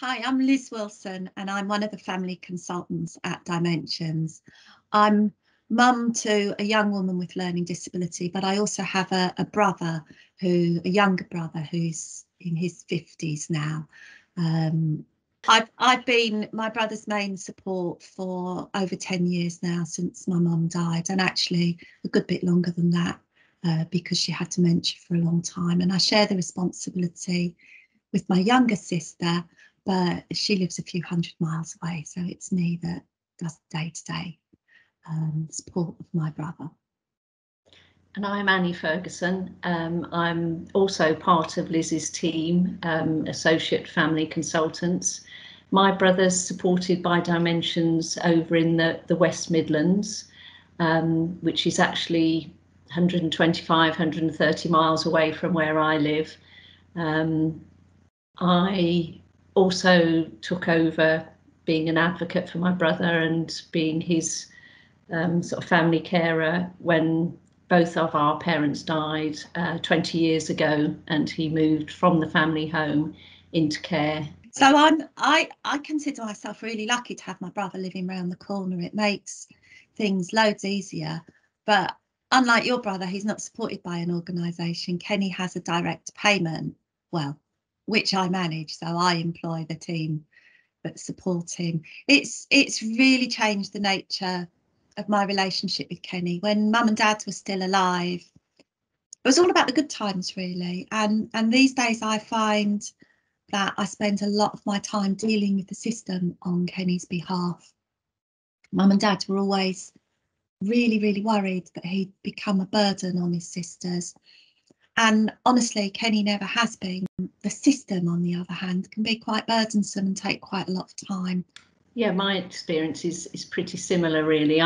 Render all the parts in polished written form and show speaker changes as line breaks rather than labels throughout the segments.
Hi, I'm Liz Wilson and I'm one of the family consultants at Dimensions. I'm mum to a young woman with learning disability, but I also have a younger brother who's in his 50s now. Um, I've been my brother's main support for over 10 years now since my mum died, and actually a good bit longer than that because she had dementia for a long time. And I share the responsibility with my younger sister, but she lives a few hundred miles away, so it's me that does day-to-day support of my brother.
And I'm Annie Ferguson. I'm also part of Liz's team, Associate Family Consultants. My brother's supported by Dimensions over in the West Midlands, which is actually 125, 130 miles away from where I live. I also took over being an advocate for my brother and being his sort of family carer when both of our parents died 20 years ago, and he moved from the family home into care.
So I consider myself really lucky to have my brother living round the corner. It makes things loads easier. But unlike your brother, he's not supported by an organisation. Kenny has a direct payment, well, which I manage. So I employ the team that support him. It's really changed the nature of my relationship with Kenny. When mum and dad were still alive, it was all about the good times, really. And these days I find that I spend a lot of my time dealing with the system on Kenny's behalf. Mum and dad were always really, really worried that he'd become a burden on his sisters. And honestly, Kenny never has been. The system, on the other hand, can be quite burdensome and take quite a lot of time.
Yeah, my experience is pretty similar, really.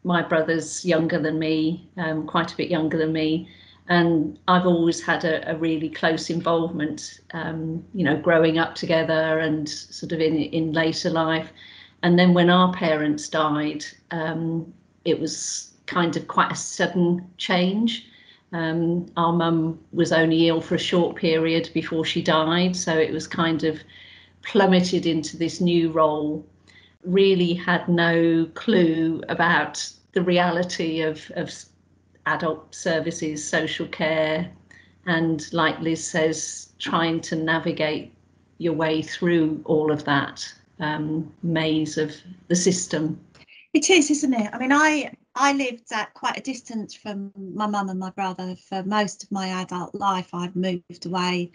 My brother's younger than me, quite a bit younger than me, and I've always had a really close involvement, growing up together and sort of in later life. And then when our parents died, it was kind of quite a sudden change. Our mum was only ill for a short period before she died, so it was kind of plummeted into this new role. Really had no clue about the reality of adult services, social care, and, like Liz says, trying to navigate your way through all of that maze of the system.
It is, isn't it? I mean, I lived at quite a distance from my mum and my brother for most of my adult life. I've moved away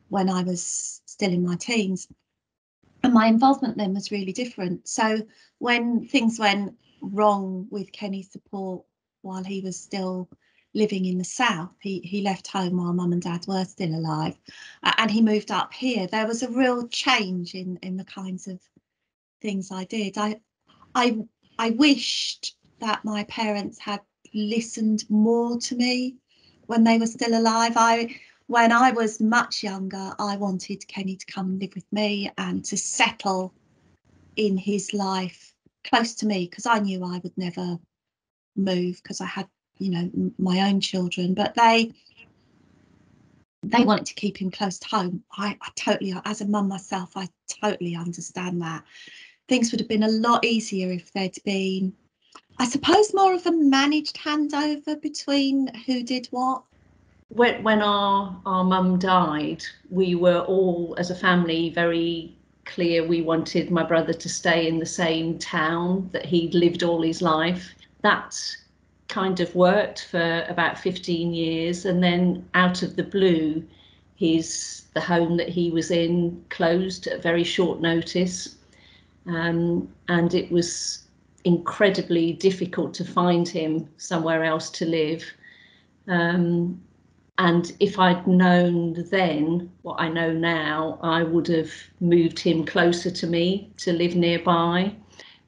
when I was still in my teens, and my involvement then was really different. So when things went wrong with Kenny's support while he was still living in the south, he left home while mum and dad were still alive, and he moved up here. There was a real change in the kinds of things I did. I wished that my parents had listened more to me when they were still alive. When I was much younger, I wanted Kenny to come and live with me and to settle in his life close to me, because I knew I would never move because I had, my own children. But they wanted to keep him close to home. I totally, as a mum myself, I totally understand that. Things would have been a lot easier if there'd been, I suppose, more of a managed handover between who did what.
When our mum died, we were all, as a family, very clear we wanted my brother to stay in the same town that he'd lived all his life. That kind of worked for about 15 years, and then out of the blue, the home that he was in closed at very short notice. And it was incredibly difficult to find him somewhere else to live. And if I'd known then what I know now, I would have moved him closer to me to live nearby.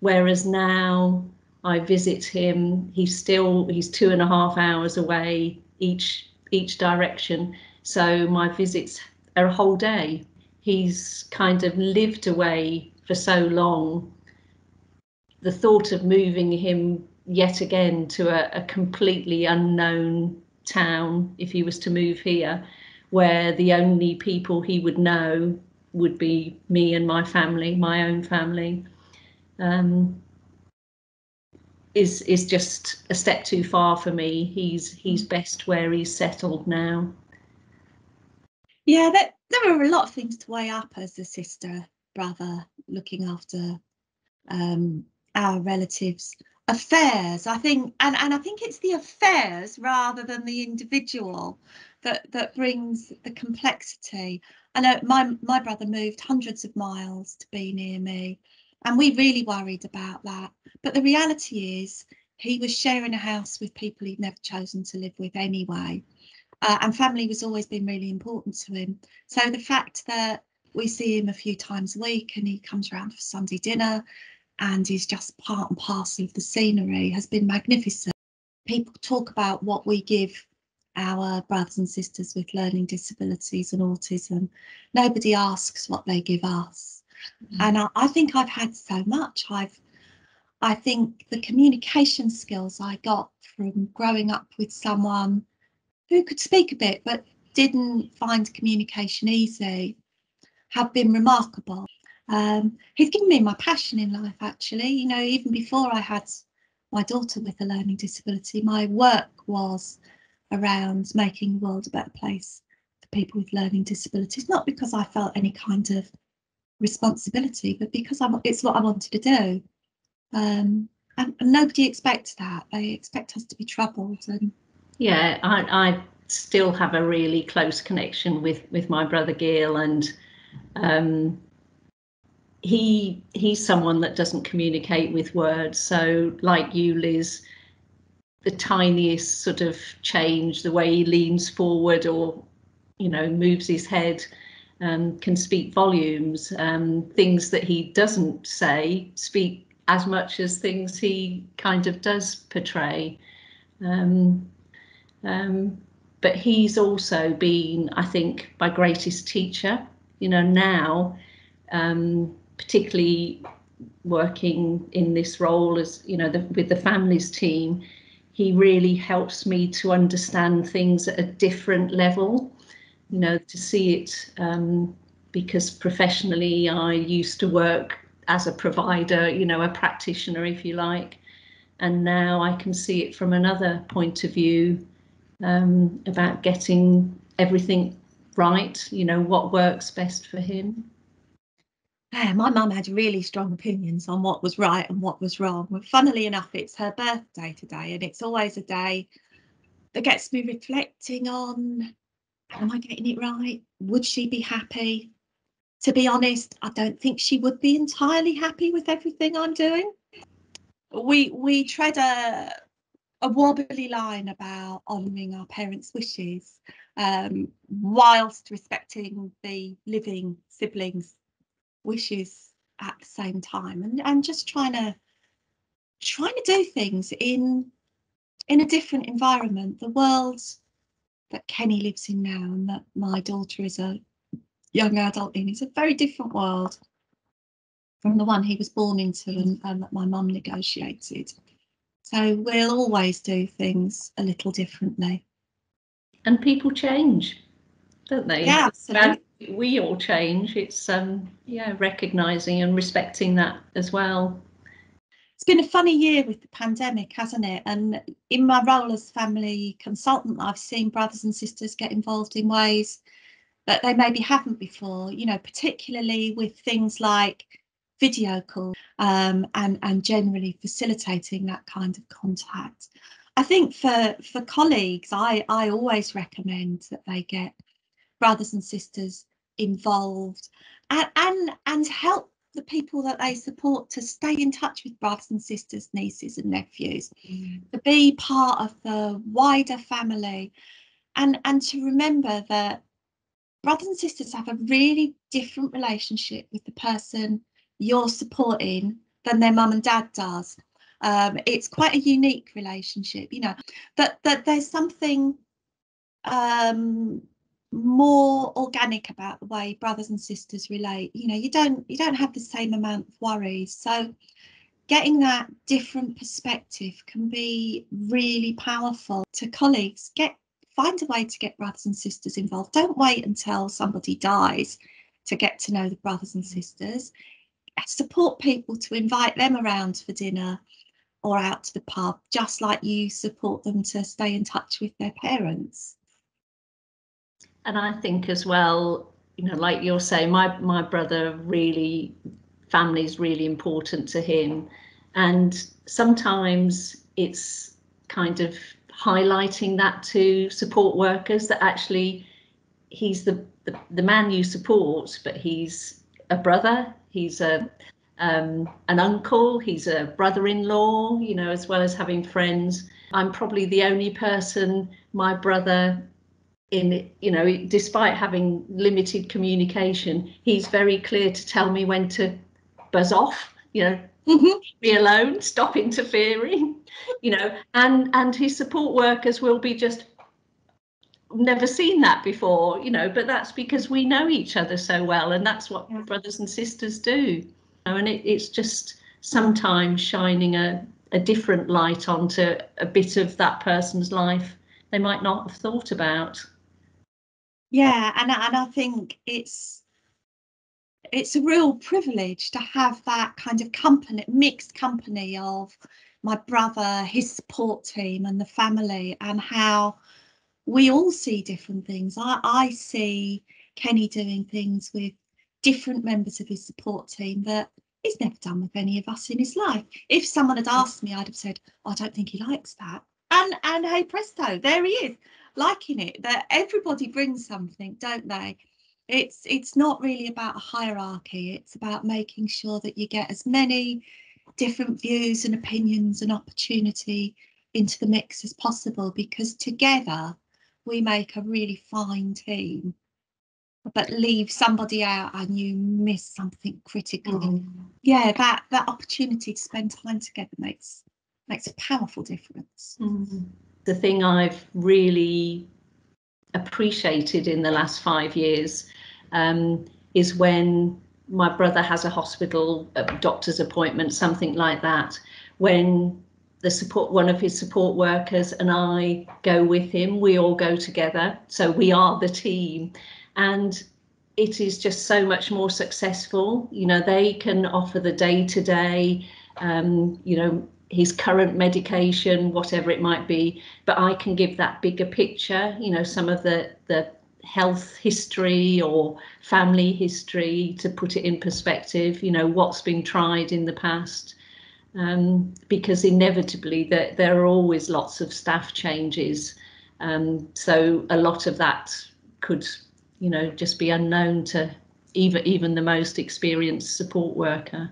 Whereas now I visit him, he's 2.5 hours away each direction. So my visits are a whole day. He's kind of lived away for so long. The thought of moving him yet again to a completely unknown town, if he was to move here, where the only people he would know would be me and my family, my own family, is just a step too far for me. He's best where he's settled now.
Yeah, there are a lot of things to weigh up as a sister, brother, looking after our relatives' affairs. I think, and I think it's the affairs rather than the individual that brings the complexity. I know my brother moved hundreds of miles to be near me, and we really worried about that. But the reality is, he was sharing a house with people he'd never chosen to live with anyway. And family was always been really important to him. So the fact that we see him a few times a week and he comes around for Sunday dinner and he's just part and parcel of the scenery has been magnificent. People talk about what we give our brothers and sisters with learning disabilities and autism. Nobody asks what they give us. And I think I've had so much. I think the communication skills I got from growing up with someone who could speak a bit but didn't find communication easy have been remarkable. He's given me my passion in life, actually. You know, even before I had my daughter with a learning disability, my work was around making the world a better place for people with learning disabilities, not because I felt any kind of responsibility, but because it's what I wanted to do. And nobody expects that. They expect us to be troubled. And
yeah, I still have a really close connection with my brother Gil, and he's someone that doesn't communicate with words. So like you, Liz, the tiniest sort of change, the way he leans forward or, you know, moves his head, can speak volumes. Things that he doesn't say speak as much as things he kind of does portray. But he's also been, I think, my greatest teacher. You know, now, particularly working in this role as, you know, with the families team, he really helps me to understand things at a different level, you know, to see it, because professionally I used to work as a provider, you know, a practitioner, if you like, and now I can see it from another point of view, about getting everything right, you know, what works best for him.
my mum had really strong opinions on what was right and what was wrong. Well, funnily enough, it's her birthday today, and it's always a day that gets me reflecting on, am I getting it right? Would she be happy? To be honest, I don't think she would be entirely happy with everything I'm doing. We tread a wobbly line about honouring our parents' wishes, whilst respecting the living siblings' wishes at the same time, and just trying to do things in a different environment. The world that Kenny lives in now and that my daughter is a young adult in is a very different world from the one he was born into and that my mum negotiated. So we'll always do things a little differently.
And people change, don't they?
Yeah, absolutely.
We all change. It's yeah, recognising and respecting that as well.
It's been a funny year with the pandemic, hasn't it? And in my role as family consultant, I've seen brothers and sisters get involved in ways that they maybe haven't before, you know, particularly with things like video calls, and generally facilitating that kind of contact. I think for colleagues, I always recommend that they get brothers and sisters involved, and help the people that they support to stay in touch with brothers and sisters, nieces and nephews, to be part of the wider family, and to remember that brothers and sisters have a really different relationship with the person you're supporting than their mum and dad does. It's quite a unique relationship, you know, that there's something more organic about the way brothers and sisters relate. You know, you don't have the same amount of worries. So getting that different perspective can be really powerful. To colleagues, find a way to get brothers and sisters involved. Don't wait until somebody dies to get to know the brothers and sisters, support people to invite them around for dinner or out to the pub, just like you support them to stay in touch with their parents.
And I think as well, you know, like you're saying, my brother really, family is really important to him. And sometimes it's kind of highlighting that to support workers, that actually he's the man you support, but he's a brother, he's an uncle, he's a brother-in-law, you know, as well as having friends. I'm probably the only person my brother, in, you know, despite having limited communication, he's very clear to tell me when to buzz off, you know, be alone, stop interfering, you know, and his support workers will be just, never seen that before, you know, but that's because we know each other so well, and that's what brothers and sisters do, you know, and it's just sometimes shining a different light onto a bit of that person's life they might not have thought about.
Yeah, and I think it's a real privilege to have that kind of company, mixed company of my brother, his support team and the family, and how we all see different things. I see Kenny doing things with different members of his support team that he's never done with any of us in his life. If someone had asked me, I'd have said, oh, I don't think he likes that. And hey presto, there he is, liking it. That everybody brings something, don't they? It's not really about a hierarchy. It's about making sure that you get as many different views and opinions and opportunity into the mix as possible, because together we make a really fine team. But leave somebody out and you miss something critical. Yeah, that opportunity to spend time together makes a powerful difference.
The thing I've really appreciated in the last 5 years is when my brother has a hospital, a doctor's appointment, something like that, when one of his support workers and I go with him, we all go together, so we are the team, and it is just so much more successful. You know, they can offer the day-to-day, you know, his current medication, whatever it might be, but I can give that bigger picture, you know, some of the health history or family history, to put it in perspective, you know, what's been tried in the past, because inevitably there are always lots of staff changes, so a lot of that could, you know, just be unknown to even the most experienced support worker.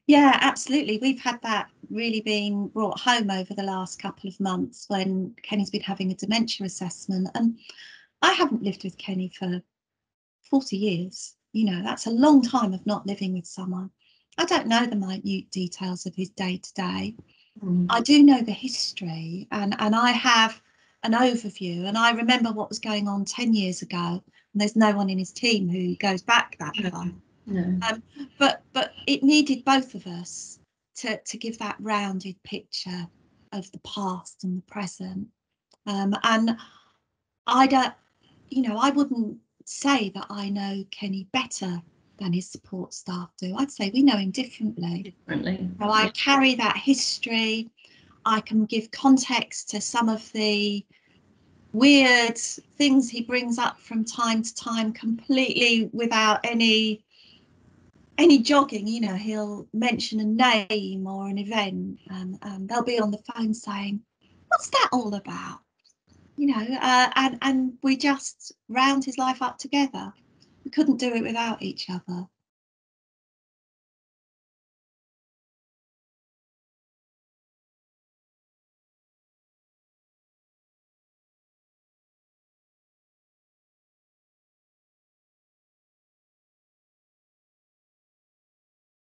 Yeah, absolutely. We've had that really being brought home over the last couple of months when Kenny's been having a dementia assessment. And I haven't lived with Kenny for 40 years. You know, that's a long time of not living with someone. I don't know the minute details of his day-to-day. I do know the history, and I have an overview, and I remember what was going on 10 years ago, and there's no one in his team who goes back that far.
No.
But it needed both of us to give that rounded picture of the past and the present. And I don't, you know, I wouldn't say that I know Kenny better than his support staff do. I'd say we know him differently. So I carry that history. I can give context to some of the weird things he brings up from time to time, completely without any jogging. You know, he'll mention a name or an event, and they'll be on the phone saying, what's that all about? You know, and we just round his life up together. We couldn't do it without each other.